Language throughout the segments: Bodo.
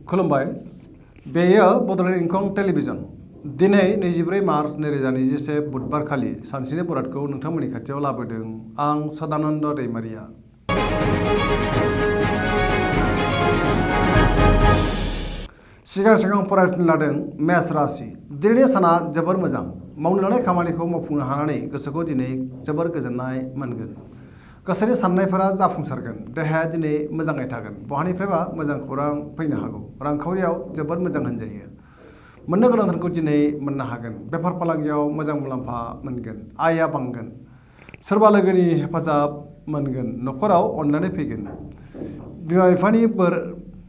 खुलुमबाय। बेयो बड'लेण्ड इंखं टेलिभिजन। दिनै 24 मार्च 2021 बुधबार खालि सानसेनि बरादखौ नोंथांमोननि खाथियाव लाबोदों आं सदानन्द दैमारिया। सिगां फरायफिन लादों मेष राशि। दिनैनि साना जोबोर मोजां। मावनो लानाय खामानिखौ मावफुंनो हानानै गोसोखौ दिनै जोबोर गोजोननाय मोनगोन। गोसोनि साननायफोरा जाफुंसारगोन। देहाया दिनै मोजाङै थागोन। बहानिफ्रायबा मोजां खौरां फैनो हागौ। रांखावरियाव जोबोर मोजां होनजायो। मोननो गोनां धोनखौ दिनै मोननो हागोन। बेफार फालांगियाव मोजां मुलाम्फा मोनगोन। आयआ बांगोन। सोरबा लोगोनि हेफाजाब मोनगोन। न'खराव अननानै फैगोन। बिमा बिफानि बोर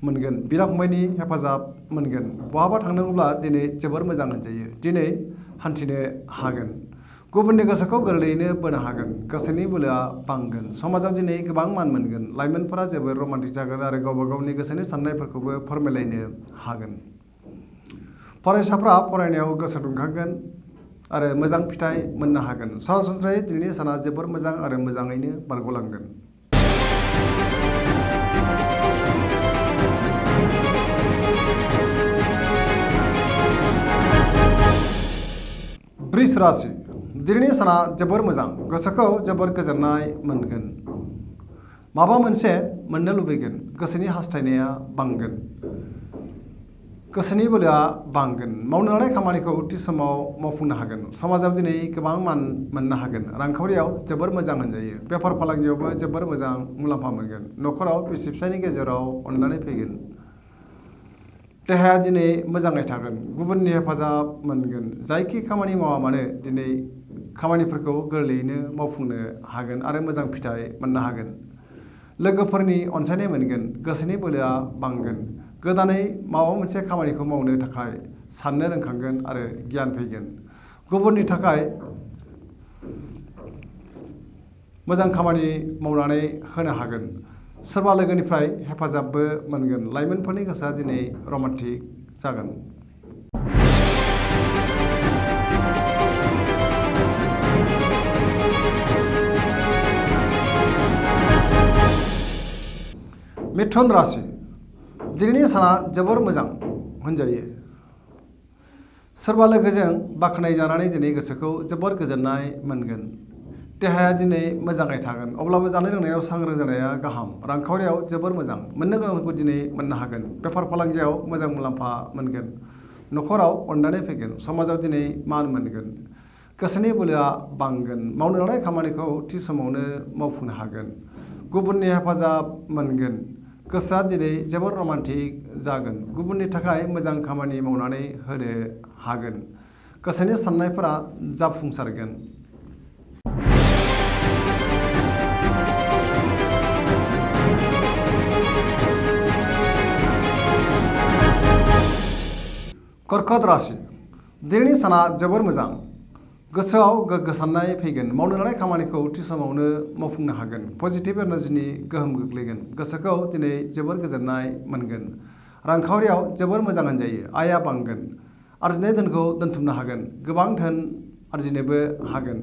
मोनगोन। बिदा फंबायनि हेफाजाब मोनगोन। बहाबा थांनांगौब्ला दिनै जोबोर मोजां होनजायो। दिनै हान्थिनो हागोन। गुबुननि गोसोखौ गोरलैयैनो बोनो हागोन। गोसोनि बोलोआ बांगोन। समाजाव दिनै गोबां मान मोनगोन। लाइमोनफोरा जोबोर रमान्टिक जागोन आरो गावबा गावनि गोसोनि साननायफोरखौबो फोरमायलायनो हागोन। फरायसाफ्रा फरायनायाव गोसो दुंखांगोन आरो मोजां फिथाइ मोननो हागोन। सरासनस्रायै दिनैनि साना जोबोर मोजां आरो मोजाङैनो बारग'लांगोन। वृष राशि। दिनैनि साना जोबोर मोजां। गोसोखौ जोबोर गोजोननाय मोनगोन। माबा मोनसे मोननो लुबैगोन। गोसोनि हास्थायनाया बांगोन। गोसोनि बोलोआ बांगोन। मावनो लानाय खामानिखौ थि समाव मावफुंनो हागोन। समाजाव दिनै गोबां मान मोननो हागोन। रांखावरियाव जोबोर मोजां होनजायो। बेफार फालांगियावबो जोबोर मोजां मुलाम्फा मोनगोन। न'खराव बिसि फिसायनि गेजेराव अननानै फैगोन। देहाया दिनै मोजाङै थागोन। गुबुननि हेफाजाब मोनगोन। जायखि खामानि मावा मानो दिनै खामानिफोरखौ गोरलैयैनो मावफुंनो हागोन आरो मोजां फिथाइ मोननो हागोन। लोगोफोरनि अनसायनाय मोनगोन। गोसोनि बोलोआ बांगोन। गोदानै माबा मोनसे खामानिखौ मावनो थाखाय साननो रोंखांगोन आरो गियान फैगोन। गुबुननि थाखाय मोजां खामानि मावनानै होनो हागोन। सोरबा लोगोनिफ्राय हेफाजाबबो मोनगोन। लाइमोनफोरनि गोसोआ दिनै रमान्टिक जागोन। मिथुन राशि। दिनैनि साना जोबोर मोजां होनजायो। सोरबा लोगोजों बाख्नाय जानानै दिनै गोसोखौ जोबोर गोजोननाय मोनगोन। देहाया दिनै मोजाङै थागोन। अब्लाबो जानाय लोंनायाव सांग्रां जानाया गाहाम। रांखावरियाव जोबोर मोजां। मोननो गोनांखौ दिनै मोननो हागोन। बेफार फालांगियाव मोजां मुलाम्फा मोनगोन। न'खराव अननानै फैगोन। समाजाव दिनै मान मोनगोन। गोसोनि बोलोआ बांगोन। मावनो लानाय खामानिखौ थि समावनो मावफुंनो हागोन। गुबुननि हेफाजाब मोनगोन। गोसोआ दिनै जोबोर रमान्टिक जागोन। गुबुननि थाखाय मोजां खामानि मावनानै होनो हागोन। गोसोनि साननायफोरा जाफुंसारगोन। कर्कट राशि। दिनैनि साना जोबोर मोजां। गोसोआव गोग्गो साननाय फैगोन। मावनो लानाय खामानिखौ थि समावनो मावफुंनो हागोन। पजिटिभ एनार्जिनि गोहोम गोग्लैगोन। गोसोखौ दिनै जोबोर गोजोननाय मोनगोन। रांखावरियाव जोबोर मोजां होनजायो। आयआ बांगोन। आरजिनाय धोनखौ दोनथुमनो हागोन। गोबां धोन आरजिनोबो हागोन।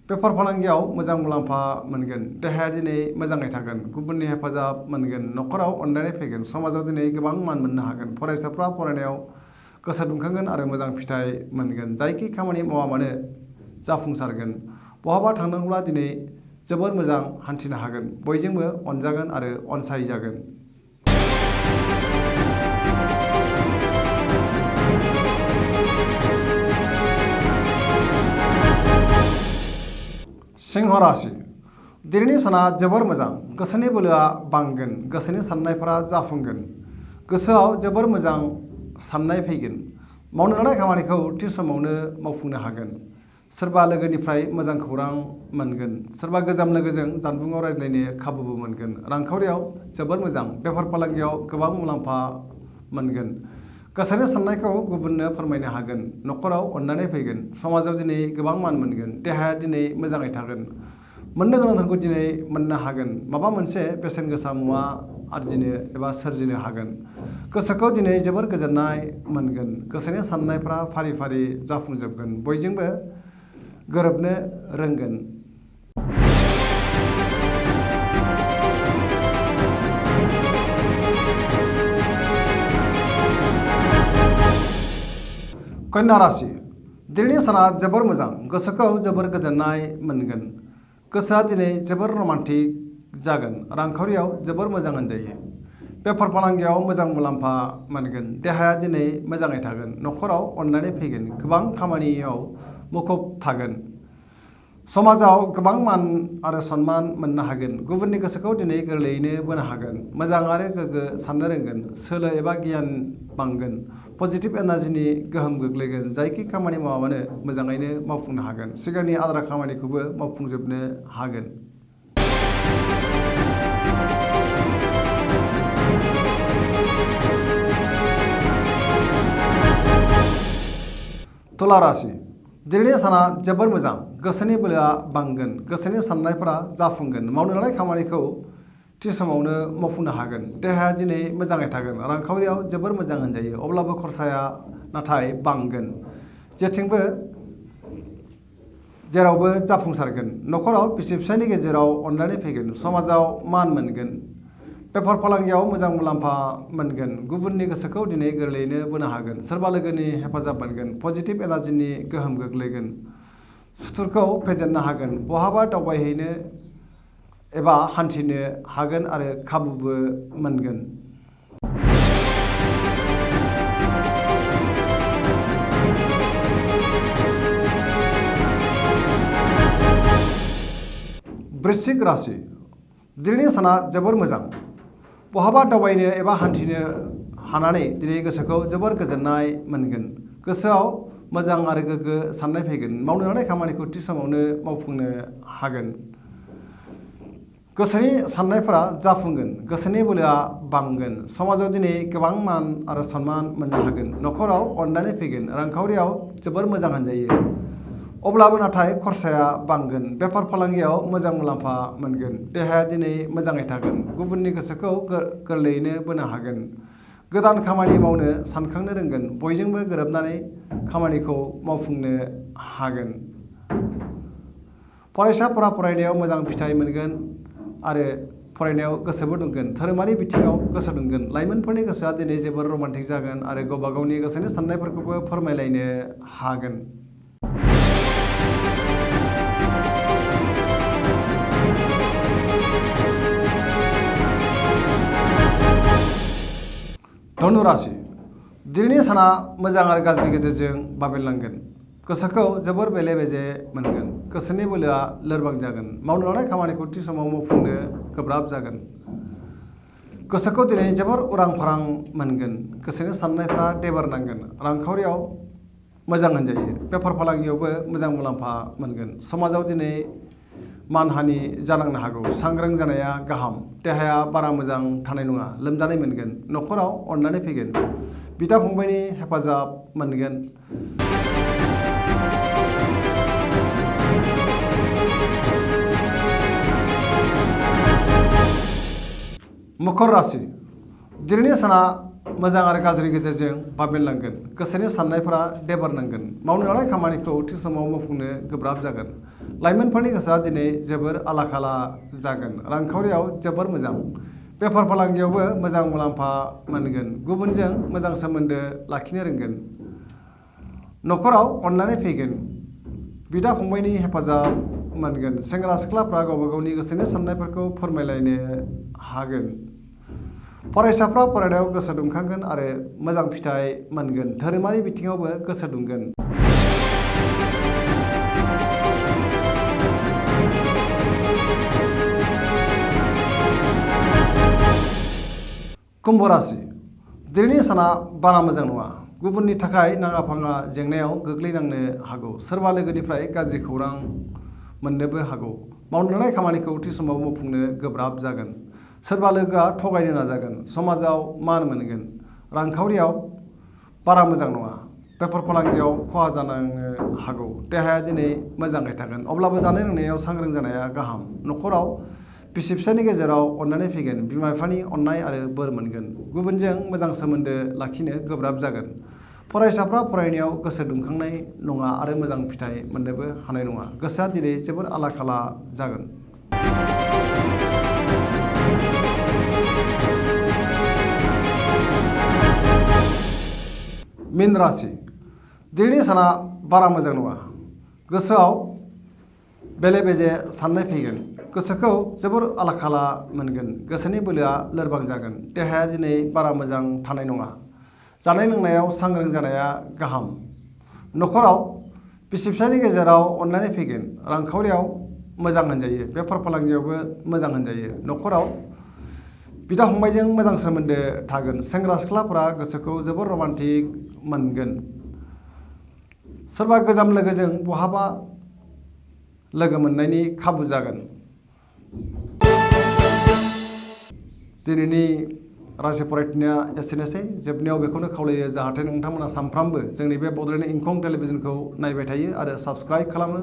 बेफार फालांगियाव मोजां मुलाम्फा मोनगोन। देहाया दिनै मोजाङै थागोन। गुबुननि हेफाजाब मोनगोन। न'खराव अननानै फैगोन। समाजाव दिनै गोबां मान मोननो हागोन। फरायसाफ्रा फरायनायाव गोसो दुंखांगोन आरो मोजां फिथाइ मोनगोन। जायखि खामानि मावा मानो जाफुंसारगोन। बहाबा थांनांगौब्ला दिनै जोबोर मोजां हान्थिनो हागोन। बयजोंबो अनजागोन आरो अनसायजागोन। सिंह राशि। दिनैनि साना जोबोर मोजां। गोसोनि बोलोआ बांगोन। गोसोनि साननायफोरा जाफुंगोन। गोसोआव जोबोर मोजां साननाय फैगोन। मावनो लानाय खामानिखौ थि समावनो मावफुंनो हागोन। सोरबा लोगोनिफ्राय मोजां खौरां मोनगोन। सोरबा गोजाम लोगोजों जानबुङाव रायज्लायनो खाबुबो मोनगोन। रांखावरियाव जोबोर मोजां। बेफार फालांगियाव गोबां मुलाम्फा मोनगोन। गोसोनि साननायखौ गुबुननो फोरमायनो हागोन। न'खराव अननानै फैगोन। समाजाव दिनै गोबां मान मोनगोन। देहाया दिनै मोजाङै थागोन। मोननो गोनां धोनखौ दिनै मोननो हागोन। माबा मोनसे बेसेन गोसा मुवा आरजिनो एबा सोरजिनो हागोन। गोसोखौ दिनै जोबोर गोजोननाय मोनगोन। गोसोनि साननायफ्रा फारि फारि जाफुंजोबगोन। बयजोंबो गोरोबनो रोंगोन। कन्या राशि दिनैनि साना जोबोर मोजां गोसोखौ जोबोर गोजोननाय मोनगोन। गोसोआ दिनै जोबोर रमान्टिक जागोन। रांखावरियाव जोबोर मोजां होनजायो। बेफार फालांगियाव मोजां मुलाम्फा मोनगोन। देहाया दिनै मोजाङै थागोन। न'खराव अनलायनाय फैगोन। गोबां खामानियाव मुखुब थागोन। समाजाव गोबां मान आरो सन्मान मोननो हागोन। गुबुननि गोसोखौ दिनै गोरलैयैनो बोनो हागोन। मोजां आरो गोग्गो साननो रोंगोन। सोलो एबा गियान बांगोन। पजिटिभ एनार्जिनि गोहोम गोग्लैगोन। जायखि खामानि मावा मानो मोजाङैनो मावफुंनो हागोन। सिगांनि आद्रा खामानिखौबो मावफुंजोबनो हागोन। तुला राशि दिनैनि साना जोबोर मोजां गोसोनि बोलोआ बांगोन। गोसोनि साननायफोरा जाफुंगोन। मावनो लानाय खामानिखौ थि समावनो मावफुंनो हागोन। देहाया दिनै मोजाङै थागोन। रांखावरियाव जोबोर मोजां होनजायो। अब्लाबो खरसाया नाथाय बांगोन। जेथिंबो जेरावबो जाफुंसारगोन। न'खराव बिसि फिसायनि गेजेराव अनलायनाय फैगोन। समाजाव मान मोनगोन। बेफार फालांगियाव मोजां मुलाम्फा मोनगोन। गुबुननि गोसोखौ दिनै गोरलैयैनो बोनो हागोन। सोरबा लोगोनि हेफाजाब मोनगोन। पजिटिभ एनार्जिनि गोहोम गोग्लैगोन। सुथुरखौ फेजेननो हागोन। बहाबा दावबायहैनो एबा हान्थिनो हागोन आरो खाबुबो मोनगोन। वृश्चिक राशि दिनैनि साना जोबोर मोजां। बहाबा दावबायनो एबा हान्थिनो हानानै दिनै गोसोखौ जोबोर गोजोननाय मोनगोन। गोसोआव मोजां आरो गोग्गो साननाय फैगोन। मावनो लानाय खामानिखौ थि समावनो मावफुंनो हागोन। गोसोनि साननायफोरा जाफुंगोन। गोसोनि बोलोआ बांगोन। समाजाव दिनै गोबां मान आरो सन्मान मोननो हागोन। न'खराव अनलायनाय फैगोन। रांखावरियाव जोबोर मोजां होनजायो। अब्लाबो नाथाय खरसाया बांगोन। बेफार फालांगियाव मोजां मुलाम्फा मोनगोन। देहाया दिनै मोजाङै थागोन। गुबुननि गोसोखौ गोरलैयैनो बोनो हागोन। गोदान खामानि मावनो सानखांनो रोंगोन। बयजोंबो गोरोबनानै खामानिखौ मावफुंनो हागोन। फरायसाफोरा फरायनायाव मोजां फिथाइ मोनगोन आरो फरायनायाव गोसोबो दुंगोन। धोरोमारि बिथिङाव गोसो दुंगोन। लाइमोनफोरनि गोसोआ दिनै जोबोर रमान्टिक जागोन आरो गावबा गावनि गोसोनि साननायफोरखौबो फोरमायलायनो हागोन। धनु राशि दिनैनि साना मोजां आरो गाज्रिनि गेजेरजों बाबेनलांगोन। गोसोखौ जोबोर बेले बेजे मोनगोन। गोसोनि बोलोआ लोरबां जागोन। मावनो लानाय खामानिखौ थि समाव मावफुंनो गोब्राब जागोन। गोसोखौ दिनै जोबोर उरां फारां मोनगोन। गोसोनि साननायफ्रा देबार नांगोन। रांखावरियाव मोजां होनजायो। बेफार फालांगियावबो मोजां मुलाम्फा मोनगोन। समाजाव दिनै मानहानि जानांनो हागौ। सांग्रां जानाया गाहाम। देहाया बारा मोजां थानाय नङा। लोमजानाय मोनगोन। न'खराव अनलायनाय फैगोन। बिदा फंबायनि हेफाजाब मोनगोन। मकर राशि दिनैनि साना मोजां आरो गाज्रिनि गेजेरजों बाबेनलांगोन। गोसोनि साननायफोरा देबार नांगोन। मावनो लानाय खामानिखौ थि समाव मावफुंनो गोब्राब जागोन। लाइमोनफोरनि गोसोआ दिनै जोबोर आला खाला जागोन। रांखावरियाव जोबोर मोजां। बेफार फालांगियावबो मोजां मुलाम्फा मोनगोन। गुबुनजों मोजां सोमोन्दो लाखिनो रोंगोन। न'खराव अनलायनाय फैगोन। बिदा फंबायनि हेफाजाब मोनगोन। सेंग्रा सिख्लाफ्रा गावबा गावनि गोसोनि साननायफोरखौ फोरमायलायनो हागोन। फरायसाफ्रा फरायनायाव गोसो दुंखांगोन आरो मोजां फिथाइ मोनगोन। धोरोमारि बिथिङावबो गोसो दुंगोन। कुम्भ राशि दिनैनि साना बारा मोजां नङा। गुबुननि थाखाय नाङा फाङा जेंनायाव गोग्लैनांनो हागौ। सोरबा लोगोनिफ्राय गाज्रि खौरां मोननोबो हागौ। मावनो लानाय खामानिखौ थि समाव मावफुंनो गोब्राब जागोन। सोरबा लोगोआ थगायनो नाजागोन। समाजाव मान मोनगोन। रांखावरियाव बारा मोजां नङा। बेफार फालांगियाव खहा जानांनो हागौ। देहाया दिनै मोजाङै थागोन। अब्लाबो जानाय लोंनायाव सांग्रां जानाया गाहाम। न'खराव बिसि फिसायनि गेजेराव अनलायनाय फैगोन। बिमा बिफानि अननाय आरो बोर मोनगोन। गुबुनजों मोजां सोमोन्दो लाखिनो गोब्राब जागोन। फरायसाफ्रा फरायनायाव गोसो दुंखांनाय नङा आरो मोजां फिथाइ मोननोबो हानाय नङा। गोसोआ दिनै जोबोर आला खाला जागोन। मीन राशि दिनैनि साना बारा मोजां नङा। गोसोआव बेले बेजे साननाय फैगोन। गोसोखौ जोबोर आला खाला मोनगोन। गोसोनि बोलोआ लोरबां जागोन। देहाया दिनै बारा मोजां थानाय नङा। जानाय लोंनायाव सांग्रां जानाया गाहाम। न'खराव बिसि फिसायनि गेजेराव अनलायनाय फैगोन। रांखावरियाव मोजां होनजायो। बेफार फालांगियावबो मोजां होनजायो। न'खराव बिदा फंबायजों मोजां सोमोन्दो थागोन। सेंग्रा सिख्लाफोरा गोसोखौ जोबोर रमान्टिक मोनगोन। सोरबा गोजाम लोगोजों बहाबा लोगो मोननायनि खाबु जागोन। दिनैनि राशि फरायथिनाया एसेनोसै। जोबनायाव बेखौनो खावलायो जाहाथे नोंथांमोना सानफ्रामबो जोंनि बे बड'लेण्ड इंखं टेलिभिजनखौ नायबाय थायो आरो साबस्क्राइब खालामो।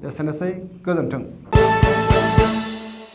एसेनोसै, गोजोन्थों।